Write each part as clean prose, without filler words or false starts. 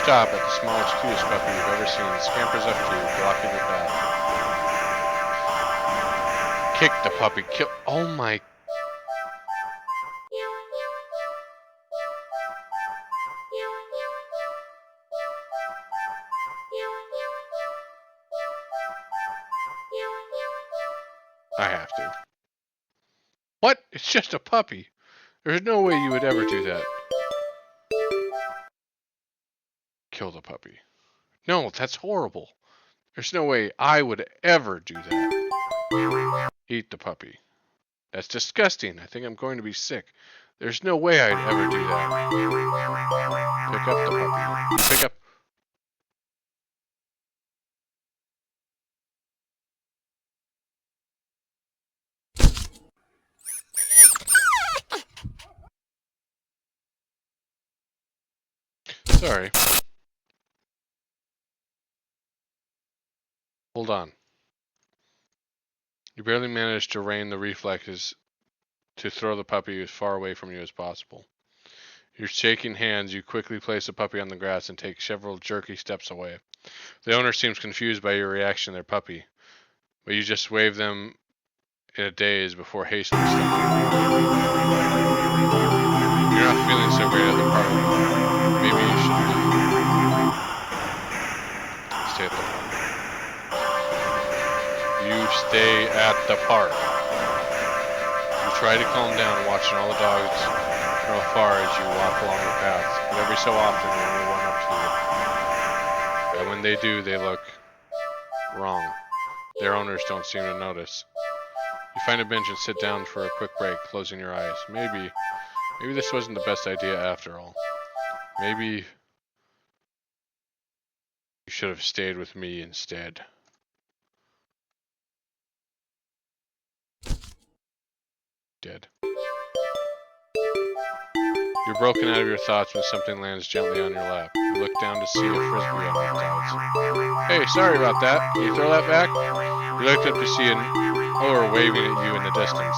stop at the smallest, cutest puppy you've ever seen. It scampers up to you, blocking your path. Kick the puppy. Kill. Oh my. I have to. What? It's just a puppy. There's no way you would ever do that. Kill the puppy. No, that's horrible. There's no way I would ever do that. Eat the puppy. That's disgusting. I think I'm going to be sick. There's no way I'd ever do that. Pick up the puppy. Pick up. Sorry. Hold on. You barely managed to rein the reflexes to throw the puppy as far away from you as possible. You're shaking hands. You quickly place the puppy on the grass and take several jerky steps away. The owner seems confused by your reaction to their puppy, but you just wave them in a daze before hastily stumbling. You're not feeling so great at the park. Maybe you should stay at the park. You stay at the park. You try to calm down, watching all the dogs from afar as you walk along the path, but every so often one will run up to you. And when they do, they look wrong. Their owners don't seem to notice. You find a bench and sit down for a quick break, closing your eyes. Maybe this wasn't the best idea after all. Maybe you should have stayed with me instead. Dead. You're broken out of your thoughts when something lands gently on your lap. You look down to see a frisbee on the clouds. Hey, sorry about that. Can you throw that back? You looked up to see an oar waving at you in the distance.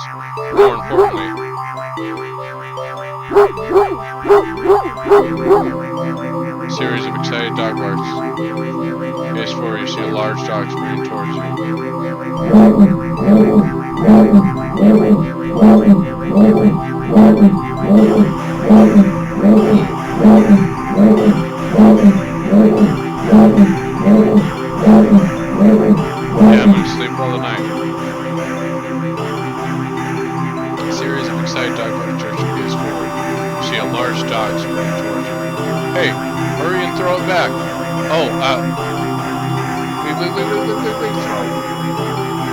More importantly, a series of excited dog barks. Face forward, you see a large dog sprinting towards Yeah, I'm gonna sleep all the night. A series of excited dog barks church face forward. You see a large dog sprinting towards you. Hey, hurry and throw it back. Oh, leave, throw.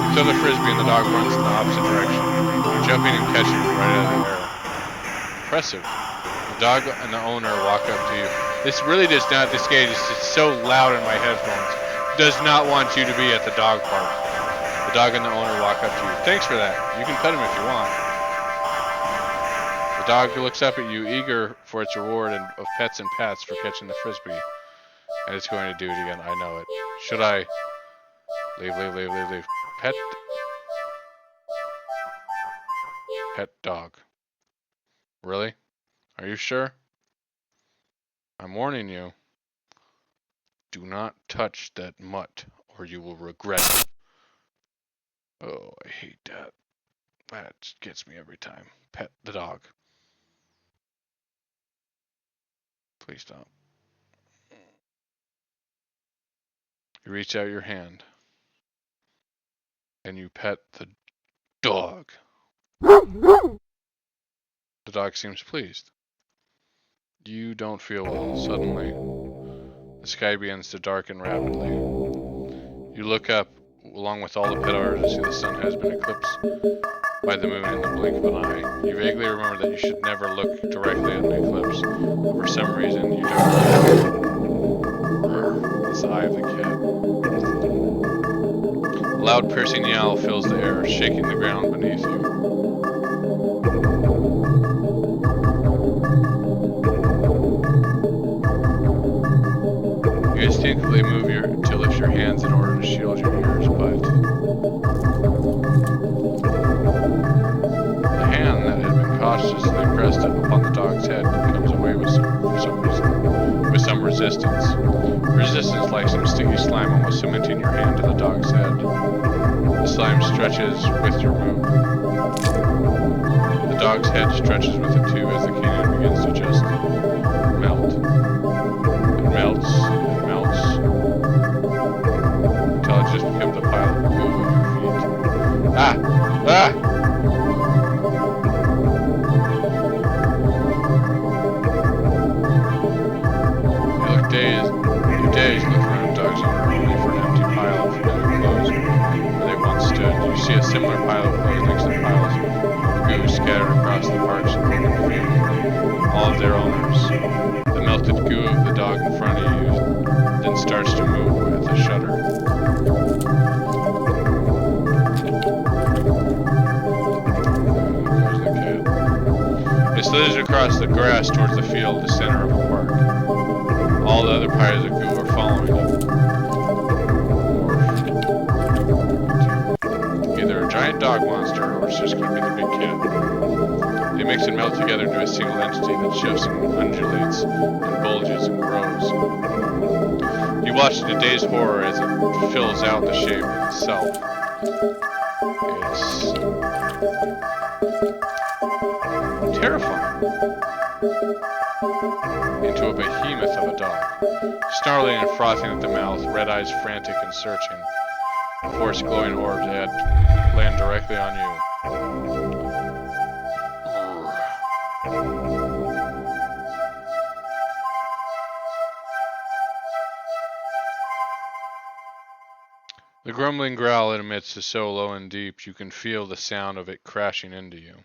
You throw the frisbee and the dog runs in the opposite direction, jumping and catching it right out of the air. Impressive. The dog and the owner walk up to you. This really does not, this gate is just so loud in my headphones. Does not want you to be at the dog park. The dog and the owner walk up to you. Thanks for that. You can pet him if you want. The dog looks up at you, eager for its reward of pets and pats for catching the frisbee. And it's going to do it again. I know it. Should I? Leave. Pet dog. Really? Are you sure? I'm warning you. Do not touch that mutt, or you will regret it. Oh, I hate that. That gets me every time. Pet the dog. Please don't. You reach out your hand, and you pet the dog. The dog seems pleased. You don't feel well. Suddenly, the sky begins to darken rapidly. You look up, along with all the pet owners, and see the sun has been eclipsed by the moon in the blink of an eye. You vaguely remember that you should never look directly at an eclipse. For some reason, you don't. This eye of the cat. A loud piercing yell fills the air, shaking the ground beneath you. You instinctively move to lift your hands in order to shield your ears, but the hand that had been cautiously pressed upon the dog's head comes away with some resistance. Resistance like some sticky slime almost cementing your hand to the dog's head. The slime stretches with your move. The dog's head stretches with it too as the canine begins to just melt. It melts, it melts, until it just becomes a pile of goo at your feet. Ah! Ah! You look dazed. You're dazed. Look around. Dogs are only for an empty pile of familiar clothes where they once stood. You see a similar pile of clothes next to piles of goo scattered across the park's open field. All of their owners. The melted goo of the dog in front of you then starts to move with a shudder. It slithers across the grass towards the field, the center of the park. All the other piles of goo are following it. Either a giant dog monster or it's just going to be the big kid. They mix and melt together into a single entity that shifts and undulates and bulges and grows. You watch in a dazed horror as it fills out the shape of itself. It's terrifying. Into a behemoth of a dog. Snarling and frothing at the mouth, red eyes frantic and searching. Before its glowing orbs land directly on you. The grumbling growl it emits is so low and deep, you can feel the sound of it crashing into you.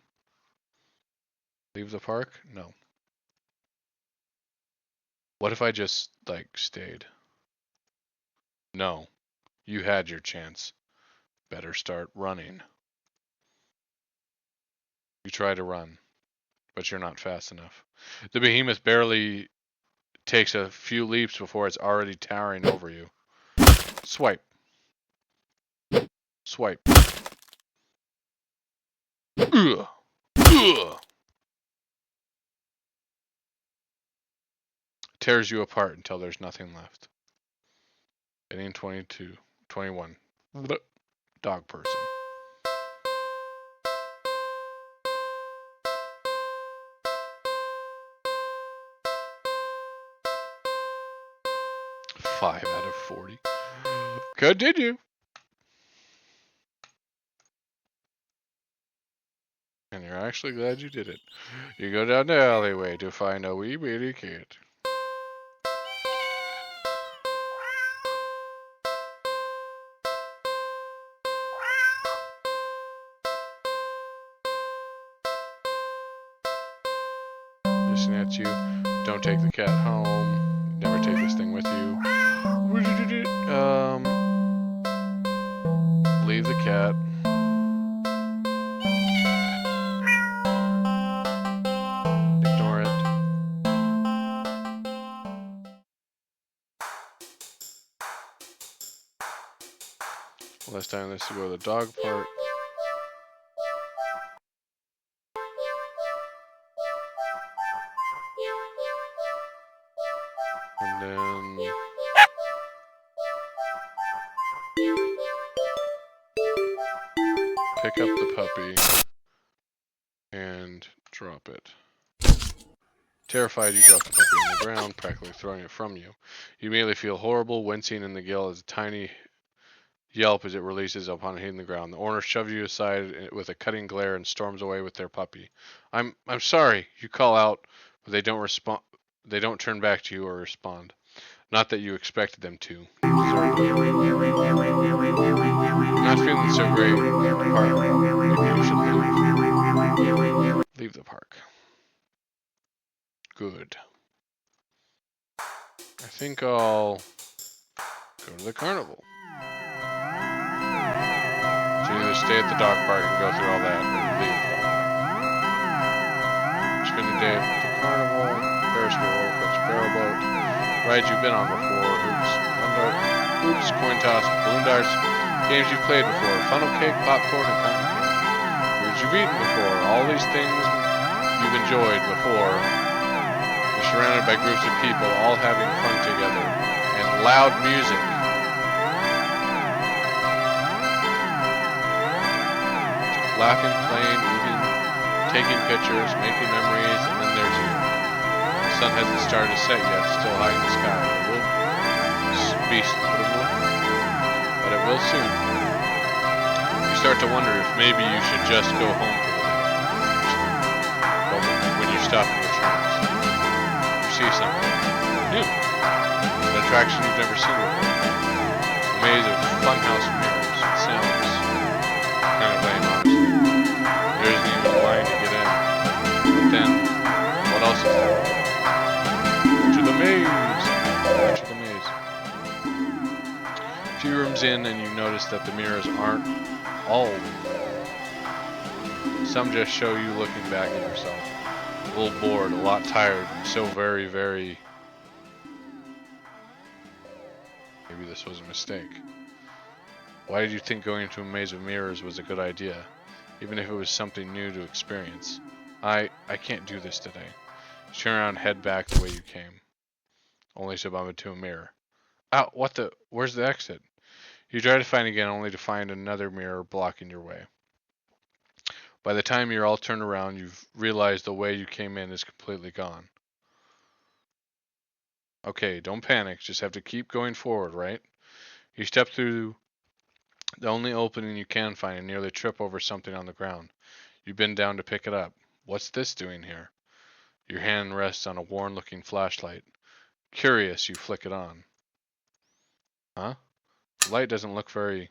Leave the park? No. What if I just, stayed? No. You had your chance. Better start running. You try to run, but you're not fast enough. The behemoth barely takes a few leaps before it's already towering over you. Swipe. Swipe. Ugh. Ugh. Tears you apart until there's nothing left. Inning 21. Dog person. Five out of 40. Continue. And you're actually glad you did it. You go down the alleyway to find a wee bitty kid. Listen at you. Don't take the cat home. Never take this thing with you. Leave the cat. Ignore it. Last time this to go to the dog park. And then pick up the puppy and drop it. Terrified, you drop the puppy on the ground, practically throwing it from you. You immediately feel horrible, wincing in the gill as a tiny yelp as it releases upon hitting the ground. The owner shoves you aside with a cutting glare and storms away with their puppy. I'm sorry, you call out, but they don't respond. They don't turn back to you or respond. Not that you expected them to. Not feeling so great. Park. Maybe you should leave. Leave the park. Good. I think I'll go to the carnival. So you either stay at the dog park and go through all that, or leave. Spend your day at the carnival, Ferris wheel, catch a barrel boat, rides you've been on before, hoops, coin toss, balloon darts, games you've played before, funnel cake, popcorn, and cotton candy. Foods you've eaten before, all these things you've enjoyed before. The surrounded by groups of people all having fun together, and loud music. Laughing, playing, eating, taking pictures, making memories, and then there's you. The sun hasn't started to set yet, still high in the sky. But it will soon. You start to wonder if maybe you should just go home for the day. But when you stop in your tracks, you see something new. An attraction you've never seen before. A maze of funhouse mirrors. It sounds kind of lame, honestly. There isn't even a line to get in. But then, what else is there? Enter the maze! Enter the maze. A few rooms in and you notice that the mirrors aren't all. Some just show you looking back at yourself. A little bored, a lot tired, and so very, very... Maybe this was a mistake. Why did you think going into a maze of mirrors was a good idea? Even if it was something new to experience. I can't do this today. Turn around and head back the way you came. Only to bump into a mirror. Ow, what the? Where's the exit? You try to find again only to find another mirror blocking your way. By the time you're all turned around, you've realized the way you came in is completely gone. Okay, don't panic. Just have to keep going forward, right? You step through the only opening you can find and nearly trip over something on the ground. You bend down to pick it up. What's this doing here? Your hand rests on a worn-looking flashlight. Curious, you flick it on. Huh? The light doesn't look very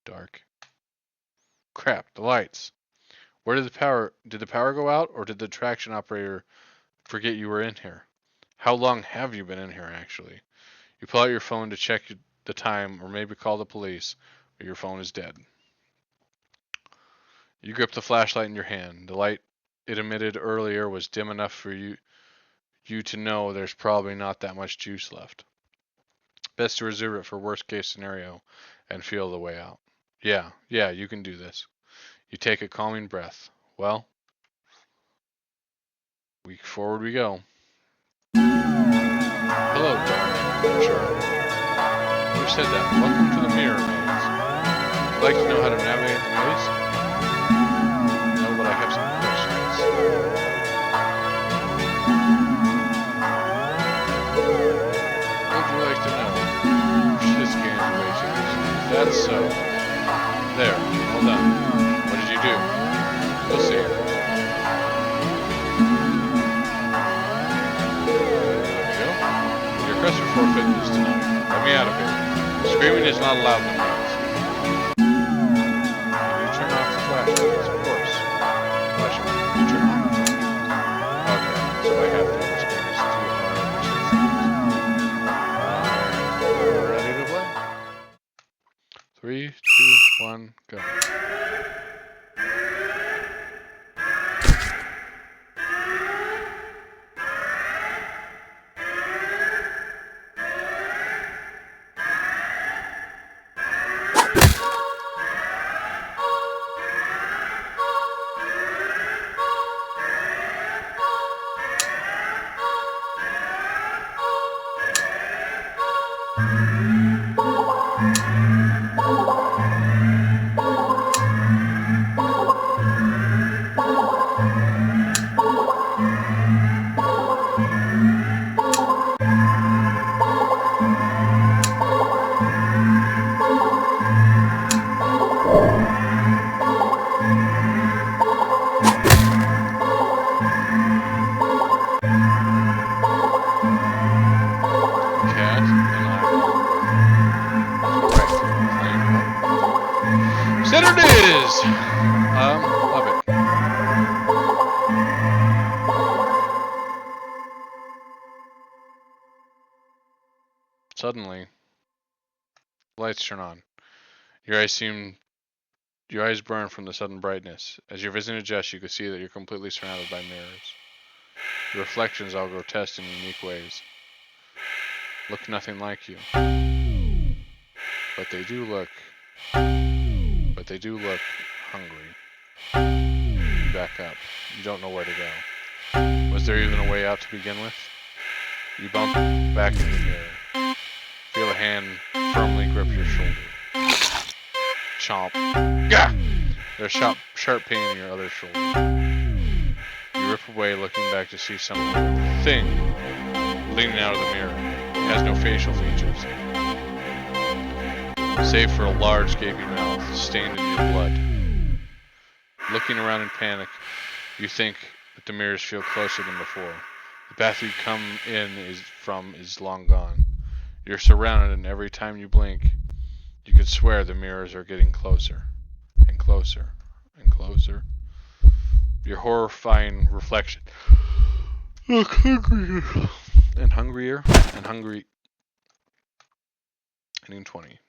dark. Crap, the lights. Where did the power go out, or did the traction operator forget you were in here? How long have you been in here, actually? You pull out your phone to check the time, or maybe call the police, but your phone is dead. You grip the flashlight in your hand. The light it emitted earlier was dim enough for you to know there's probably not that much juice left. Best to reserve it for worst case scenario and feel the way out. Yeah, you can do this. You take a calming breath. Well, forward we go. Hello, darling. Sure. Who said that? Welcome to the mirror maze. Would you like to know how to navigate the maze? No, but I have some questions. What would you like to know? This game is way too easy. That's so. There, all done. What did you do? We'll see. Your request for forfeit is denied. Let me out of here. Screaming is not allowed in the maze. Can you turn off the flashlights? Of course. Flashlight. You turn on. Okay, so I have to experience 2 hours. Ready to play? 3, 2, 1, go. There it is! Love it. Suddenly, lights turn on. Your eyes burn from the sudden brightness. As your vision adjusts, you can see that you're completely surrounded by mirrors. The reflections all grotesque in unique ways. Look nothing like you. But they do look hungry. You back up. You don't know where to go. Was there even a way out to begin with? You bump back into the mirror. Feel a hand firmly grip your shoulder. Chomp. Gah! There's sharp pain in your other shoulder. You rip away, looking back to see something thin leaning out of the mirror. It has no facial features, save for a large gaping mouth stained in your blood. Looking around in panic, you think that the mirrors feel closer than before. The path you'd come in is long gone. You're surrounded, and every time you blink, you could swear the mirrors are getting closer and closer and closer. Your horrifying reflection. Look hungrier and hungrier and hungry. Ending 20.